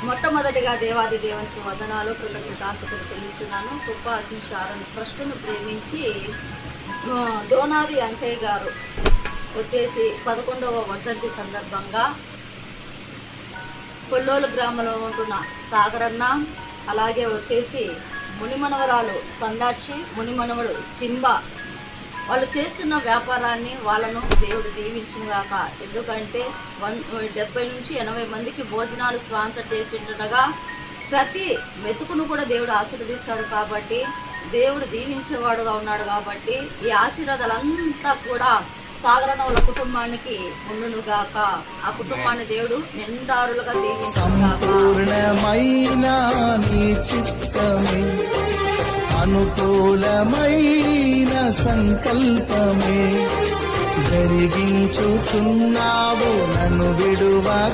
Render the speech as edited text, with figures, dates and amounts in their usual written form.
మొట్టమొదటిగా దేవాది దేవునికి వందనాలు, కృతజ్ఞతాస్తుతులు చెల్లిస్తున్నాను. కృప అగ్నిశాలను ట్రస్టును ప్రేమించి దోనాది అంకయ్య గారు వచ్చేసి 11వ వర్ధంతి సందర్భంగా కొల్లోలు గ్రామంలో ఉంటున్న సాగరన్న, అలాగే వచ్చేసి మునిమనవరాలు సందాక్షి, మునిమనవడు సింబా వాళ్ళు చేస్తున్న వ్యాపారాన్ని వాళ్ళను దేవుడు దీవించుగాక. ఎందుకంటే 70 నుంచి 80 మందికి భోజనాలు స్పాన్సర్ చేసిండగా ప్రతి మెతుకును కూడా దేవుడు ఆశీర్వదిస్తాడు. కాబట్టి దేవుడు దీవించేవాడుగా ఉన్నాడు. కాబట్టి ఈ ఆశీర్వాదాలంతా కూడా సాగరణ వాళ్ళ కుటుంబానికి ఉండునుగాక. ఆ కుటుంబాన్ని దేవుడు నిండారులుగా సంపూర్ణమైన నీ చిత్తమే, అనుకూలమైన సంకల్పమే జరిగించుతున్నావు నన్ను విడువక.